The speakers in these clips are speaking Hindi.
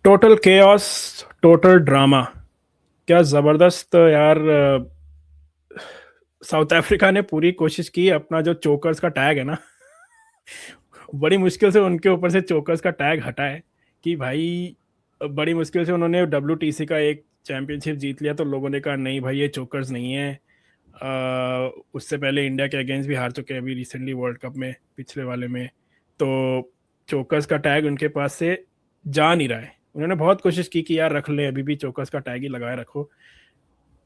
Total chaos, total drama. क्या जबरदस्त यार। साउथ अफ्रीका ने पूरी कोशिश की अपना जो चोकर्स का टैग है ना, बड़ी मुश्किल से उनके ऊपर से चोकर्स का टैग हटाए कि भाई, बड़ी मुश्किल से उन्होंने WTC का एक चैंपियनशिप जीत लिया तो लोगों ने कहा नहीं भाई ये चोकर्स नहीं है। उससे पहले इंडिया के अगेंस्ट भी हार चुके हैं अभी रिसेंटली वर्ल्ड कप में, पिछले वाले में। तो चोकर्स का टैग उनके पास से जा नहीं रहा है। उन्होंने बहुत कोशिश की कि यार रख ले, अभी भी चोकर्स का टैग ही लगाए रखो।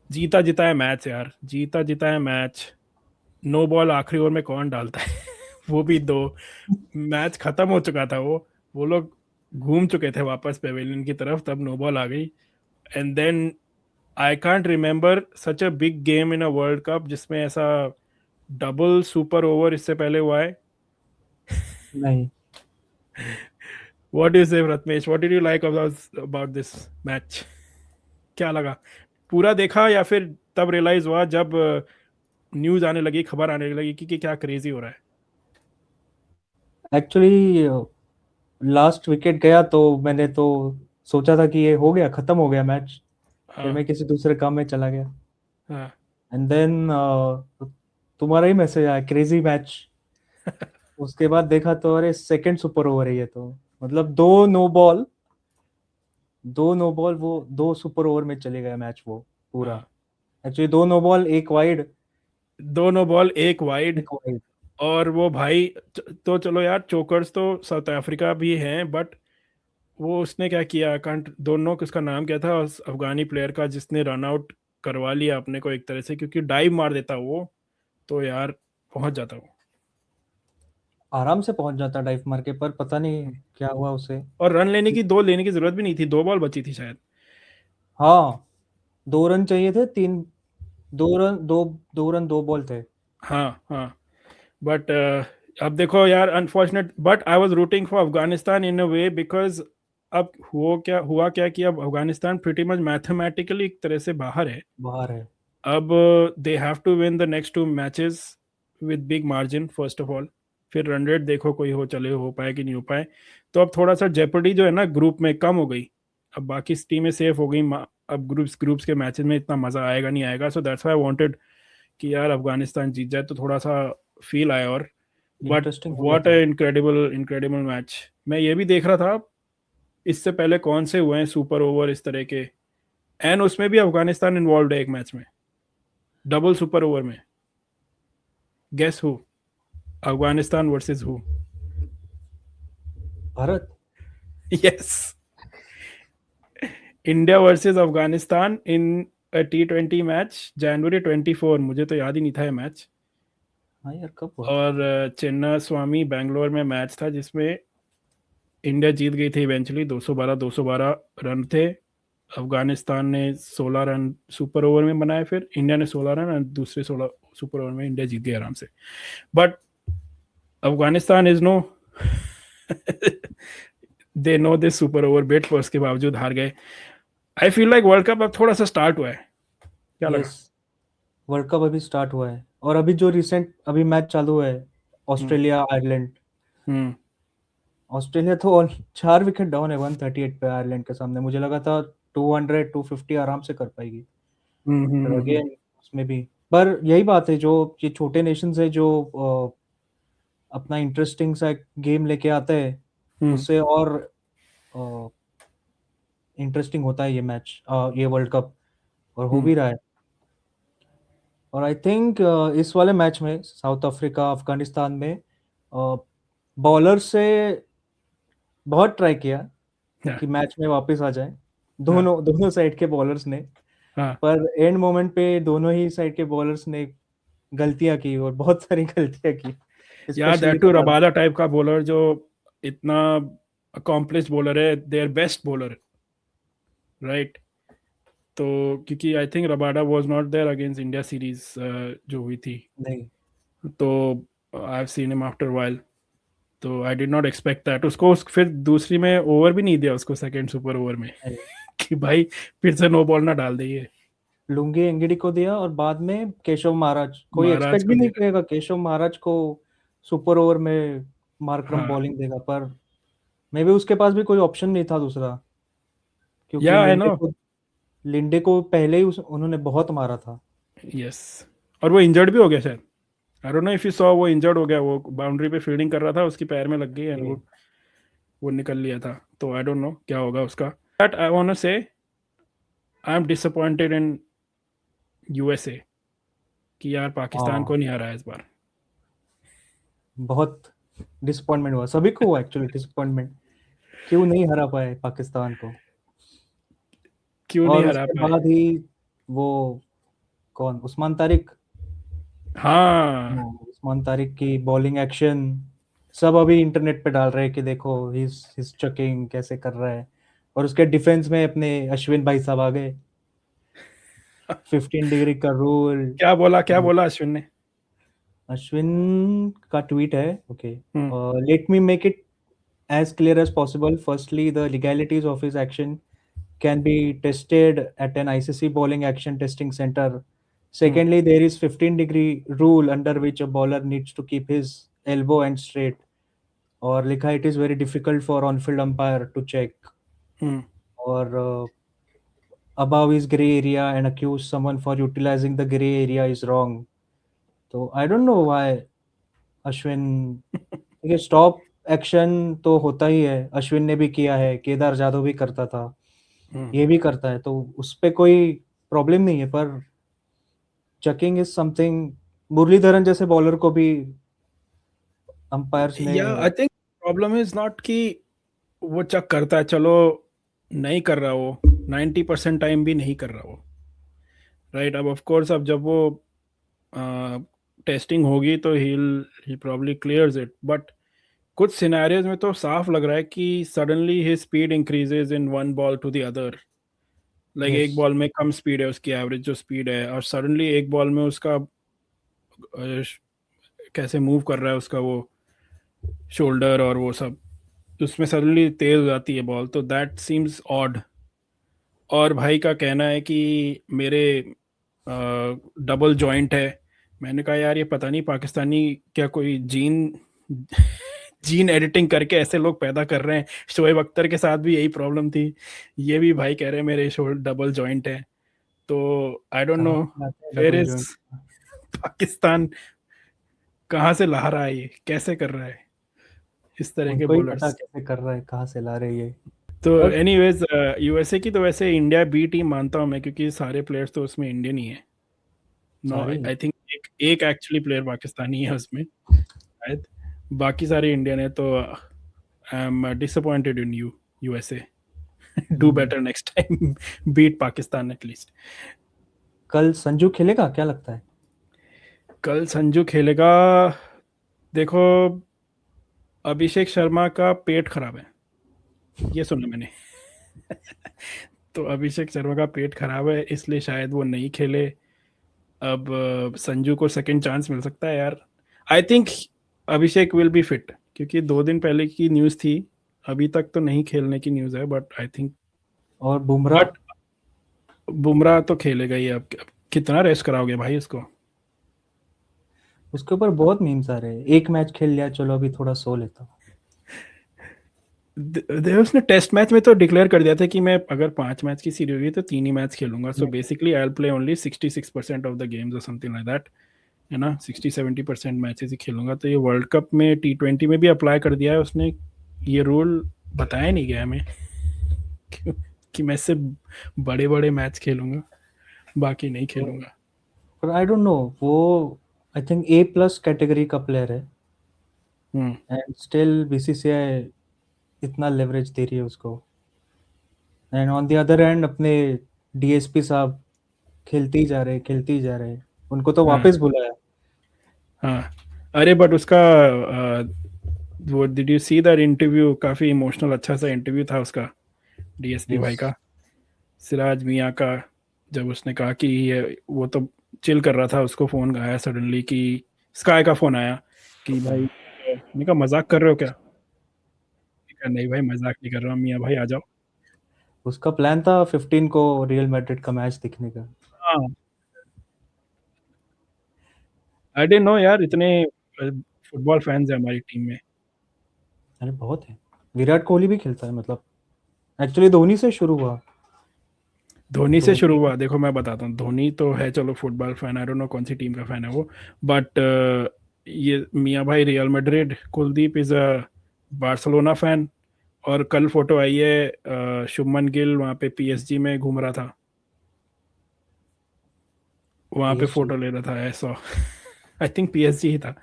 जीता जिताया मैच यार, जीता जिताया मैच। नो बॉल आखिरी ओवर में कौन डालता है? वो भी दो। मैच खत्म हो चुका था वो लोग घूम चुके थे वापस पेवेलियन की तरफ, तब नो बॉल आ गई। And then I can't remember such a big game in a world cup जिसमें ऐसा डबल सुपर ओवर इससे पहले हुआ है। नहीं। What do you say Ratmesh, what did you like about this match? क्या लगा? पूरा देखा या फिर तब रियलाइज हुआ जब न्यूज आने लगी, खबर आने लगी कि क्या क्रेजी हो रहा है? एक्चुअली लास्ट विकेट गया तो मैंने तो सोचा था कि ये हो गया, खत्म हो गया मैच। फिर हाँ। मैं किसी दूसरे काम में चला गया। हाँ। एंड देन तुम्हारा ही मैसेज आया, क्रेजी मैच। उसके बाद देखा तो अरे सेकंड सुपर ओवर है ये तो। मतलब दो नो बॉल वो दो सुपर ओवर में चले गया मैच वो पूरा। हाँ, एक्चुअली दो नो बॉल एक वाइड। दोनों बॉल एक वाइड। एक वाइड। और वो भाई, तो चलो यार, चोकर्स तो साउथ अफ्रीका भी हैं, बट वो उसने क्या किया, कांट दोनों, किसका नाम क्या था उस अफगानी प्लेयर का जिसने रन आउट करवा लिया अपने को एक तरह से, क्योंकि डाइव मार देता वो तो यार पहुंच जाता वो। आराम से पहुंच जाता डाइव मार के, पर पता नहीं क्या हुआ उसे। और रन लेने की, दो लेने की जरूरत भी नहीं थी, 2 बॉल बची थी शायद। हाँ, 2 रन चाहिए थे, तीन। 2 रन, दो बॉल थे। हाँ हाँ। बट अब देखो यार, unfortunate, but I was rooting for Afghanistan in a way because अब हुआ क्या कि अब अफगानिस्तान प्रीटी मच मैथमेटिकली एक तरह से बाहर है। बाहर है। अब they have to win the next 2 matches with big margin first of all. फिर रन रेट देखो कोई हो चले, हो पाए कि नहीं हो पाए। तो अब थोड़ा सा जेपर्डी जो है ना ग्रुप में कम हो गई। अब बाकी टीमें सेफ हो गई। अब ग्रुप्स के मैचेस में इतना मजा आएगा नहीं आएगा, so that's why I wanted कि यार अफगानिस्तान जीत जाए तो थोड़ा सा फील आए। और बट इंटरेस्टिंग हो व्हाट जाता। ए इनक्रेडिबल इनक्रेडिबल मैच। मैं ये भी देख रहा था, इससे पहले कौन से हुए हैं सुपर ओवर इस तरह के, एंड उसमें भी अफगानिस्तान इन्वॉल्व है एक मैच में, डबल सुपर ओवर में। Guess who? Afghanistan versus who? Bharat. Yes, India versus Afghanistan in T20 match, January 24। मुझे तो याद ही नहीं था ये मैच। हाँ यार, कब हुआ था? और चेन्नई स्वामी बैंगलोर में मैच था जिसमें इंडिया जीत गई थी इवेंचुअली। 212 रन थे। अफगानिस्तान ने 16 रन सुपर ओवर में बनाए, फिर इंडिया ने 16 रन, और दूसरे 16 सुपर ओवर में इंडिया जीत गई आराम से। But Afghanistan is no, they know this super over bat, पर उसके बावजूद हार गए। I feel like world cup अब थोड़ा सा स्टार्ट हुआ है। क्या लगा? यस। वर्ल्ड कप अभी स्टार्ट हुआ है, और अभी जो रिसेंट अभी मैच चालू है, हम्म। Australia Ireland. हम्म। ऑस्ट्रेलिया तो 4 विकेट डाउन है 138 पे आयरलैंड के सामने। मुझे लगा था 200 250 आराम से कर पाएगी। हम्म। पर अगेन उसमें भी, पर यही बात है, जो ये छोटे नेशंस है जो अपना इंटरेस्टिंग सा गेम लेके आते हैं, हम्म। उससे और इंटरेस्टिंग होता है ये मैच, ये वर्ल्ड कप। और हो हम्म। भी रहा है। और आई थिंक इस वाले मैच में साउथ अफ्रीका अफगानिस्तान में बॉलर से बहुत ट्राई किया हाँ। कि मैच में वापस आ जाए, हाँ। दोनों दोनों साइड के बॉलर्स ने। हाँ। पर एंड मोमेंट पे दोनों ही साइड के बॉलर्स ने गलतियां की, और बहुत सारी गलतियां की, यार specially that to Rabada. Rabada type का बॉलर जो इतना अकॉम्प्लिश्ड बॉलर है, देयर बेस्ट बॉलर, राइट? तो क्योंकि I think Rabada was not there against India series जो हुई थी। नहीं। तो I have seen him after while. तो I did not expect that उसको फिर दूसरी में ओवर भी नहीं दिया उसको सेकंड सुपर ओवर में, नहीं। कि भाई फिर से नो बॉल ना डाल दे ये। लुंगी एंगडी को दिया, और बाद में केशव महाराज। कोई महाराज एक्सपेक्ट को भी नहीं दिया। करेगा केशव महाराज को सुपर ओवर में मार्करम हाँ। बॉलिंग देगा, पर मे भी उसके पास भी कोई ऑप्शन नहीं था दूसरा। क्योंकि या आई नो। लिंडे को पहले ही उन्होंने बहुत मारा था। यस, और वो इंजर्ड भी हो गया शायद। I don't know if you saw, वो इंजर्ड हो गया, वो बाउंड्री पे फील्डिंग कर रहा था, उसकी पैर में लग गई एंड ये वो निकल लिया था। तो आई डोंट नो क्या होगा उसका। बट आई वांट टू से आई एम डिसअपॉइंटेड इन यूएसए कि यार पाकिस्तान हाँ, को नहीं हराया इस बार। बहुत डिसअपॉइंटमेंट हुआ, सभी को हुआ एक्चुअली डिसअपॉइंटमेंट, क्यों नहीं हरा पाए पाकिस्तान को। क्यों नहीं और हरा उसके पाए? बाद ही वो कौन, उस्मान तारिक, हाँ। हाँ, उस्मान तारिक की बॉलिंग एक्शन सब अभी इंटरनेट पे डाल रहे हैं कि देखो हिज चकिंग कैसे कर रहा है। और उसके डिफेंस में अपने अश्विन भाई साहब आ गए, 15 डिग्री का रूल। क्या बोला अश्विन ने? अश्विन का ट्वीट है, okay, hmm. Let me make it as clear as possible. Firstly, the legalities of his action can be tested at an ICC bowling action testing center. Hmm. Secondly, there is 15-degree rule under which a bowler needs to keep his elbow end straight. और लिखा it is very difficult for on-field umpire to check. हम्म। और above is gray area and accuse someone for utilizing the gray area is wrong. तो I don't know why Ashwin, देखिए स्टॉप एक्शन तो होता ही है, अश्विन ने भी किया है, केदार जाधव भी करता था, हम्म। ये भी करता है, तो उस पे कोई प्रॉब्लम नहीं है। पर चकिंग इज समथिंग, मुरलीधरन जैसे बॉलर को भी अंपायर्स ने, या I think problem is not कि वो चक करता है, चलो नहीं कर रहा वो, 90% टाइम भी नहीं कर रहा वो, राइट। अब ऑफ कोर्स अब जब वो टेस्टिंग होगी तो ही प्रॉब्ली क्लियर्स इट, बट कुछ सिनेरियोज में तो साफ लग रहा है कि suddenly his speed increases in one ball to the other. Like yes, एक बॉल में कम स्पीड है उसकी, एवरेज जो स्पीड है, और सडनली एक बॉल में उसका कैसे मूव कर रहा है उसका वो शोल्डर और वो सब, उसमें सडनली तेज हो जाती है बॉल, तो दैट सीम्स ऑड। और भाई का कहना है कि मेरे डबल जॉइंट है। मैंने कहा यार ये पता नहीं पाकिस्तानी क्या कोई जीन जीन एडिटिंग करके ऐसे लोग पैदा कर रहे हैं। शोएब अख्तर के साथ भी यही प्रॉब्लम थी, ये भी भाई कह रहे हैं मेरे शोल्डर डबल जॉइंट है। तो आई डोंट नो कहाँ से लाते हैं where double is joint. Pakistan, कहाँ से ला रहा है ये, कैसे कर रहा है इस तरह के उनको ही पता बॉलर्स। कैसे कर रहा है, कहाँ से ला रहे हैं ये। तो बट एनीवेज यूएसए की तो वैसे इंडिया बी टीम मानता हूँ मैं, क्योंकि सारे प्लेयर्स तो उसमें इंडियन ही है। नो, सारे आई थिंक एक एक्चुअली प्लेयर पाकिस्तानी है उसमें शायद, बाकी सारे इंडियन है। तो I am disappointed in you USA. Do better next time, beat Pakistan at least. कल संजू खेलेगा क्या लगता है? कल संजू खेलेगा। देखो, अभिषेक शर्मा का पेट खराब है, ये सुना मैंने। तो अभिषेक शर्मा का पेट खराब है इसलिए शायद वो नहीं खेले। अब संजू को सेकंड चांस मिल सकता है यार। I think Abhishek will be fit, क्योंकि 2 दिन पहले की न्यूज़ थी, अभी तक तो नहीं खेलने की न्यूज़ है, बट आई थिंक। और बुमराह, बट बुमराह तो खेलेगा ही। अब कितना रेस्ट कराओगे भाई उसको? उसके ऊपर बहुत मीम्स आ रहे हैं, एक मैच खेल लिया चलो अभी थोड़ा सो लेता हूँ। उसने टेस्ट मैच में तो डिक्लेयर कर दिया था कि मैं अगर 5 मैच की सीरीज हुई तो 3 ही मैच खेलूंगा, so basically I will play only 66% of the games और समथिंग लाइक दैट, है ना। 60-70% मैचेस ही खेलूंगा। तो ये वर्ल्ड कप में T20 में भी अप्लाई कर दिया है उसने, ये रूल बताया नहीं गया हमें कि मैं सिर्फ बड़े बड़े मैच खेलूंगा, बाकी नहीं खेलूंगा। पर आई डोंट नो, वो आई थिंक A+ कैटेगरी का प्लेयर है, हम्म। एंड स्टिल बीसीसीआई इतना लेवरेज दे रही है उसको। And on the other and अपने डीएसपी साहब खेलते ही जा रहे, खेलते ही जा रहे, उनको तो हाँ। वापस बुलाया। हाँ। अरे बट उसका वो did you see that interview? काफी इमोशनल अच्छा सा इंटरव्यू था उसका, डीएसपी यस, भाई का, सिराज मियाँ का। जब उसने कहा कि ये वो तो चिल कर रहा था, उसको फोन आया सडनली कि स्काई का फोन आया कि भाई, मैंने कहा मजाक कर रहे हो क्या? मैंने कहा नहीं भाई मजाक नहीं कर रहा हूँ, मियाँ भाई आ जाओ। उसका प्लान था 15 को रियल मैड्रिड का मैच दिखने का। हाँ, आई डिडंट नो यार इतने फुटबॉल फैंस है हमारी टीम में। अरे बहुत है, विराट कोहली भी खेलता है, मतलब एक्चुअली धोनी से शुरू हुआ। धोनी से शुरू धोनी हुआ। देखो मैं बताता हूँ, धोनी तो है चलो football fan, I don't know कौन सी टीम का फैन है वो, बट ये मियाँ भाई real Madrid, Kuldeep is a Barcelona fan. और कल फोटो आई है शुभमन गिल वहाँ पे पीएसजी में घूम रहा था, वहाँ पे PSG। फोटो ले रहा था ऐसा। आई थिंक पीएसजी ही था,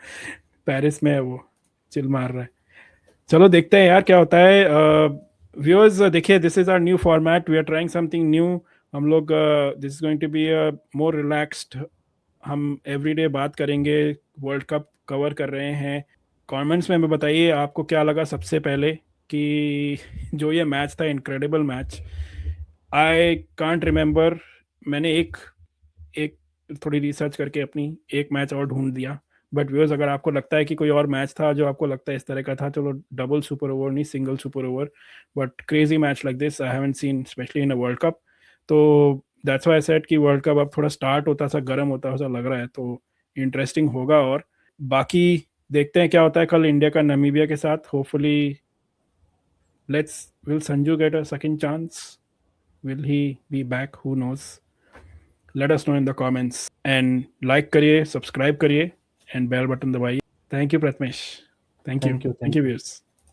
पेरिस में है वो, चिल मार रहा है। चलो देखते हैं यार क्या होता है। व्यूअर्स देखिए, this is our new format, we are trying something new. हम लोग this is going to be a more relaxed. हम एवरीडे बात करेंगे, वर्ल्ड कप कवर कर रहे हैं। कमेंट्स में हमें बताइए आपको क्या लगा सबसे पहले, कि जो ये मैच था, incredible match. I can't remember, मैंने एक एक थोड़ी रिसर्च करके अपनी एक मैच और ढूंढ दिया। बट व्यूअर्स अगर आपको लगता है कि कोई और मैच था जो आपको लगता है इस तरह का था, चलो डबल सुपर ओवर नहीं, single super over, but crazy match like this I haven't seen specially in a world cup. तो दैट्स व्हाई आई सेड कि वर्ल्ड कप अब थोड़ा स्टार्ट होता सा, गर्म होता सा लग रहा है, तो इंटरेस्टिंग होगा। और बाकी देखते हैं क्या होता है कल इंडिया का नामीबिया के साथ। Hopefully let's, will Sanju get a second chance, will he be back, who knows. Let us know in the comments, and like करिए, सब्सक्राइब करिए, एंड बेल बटन दबाइए। Thank you Prathamesh, thank you, thank you, thank thank you you. Viewers.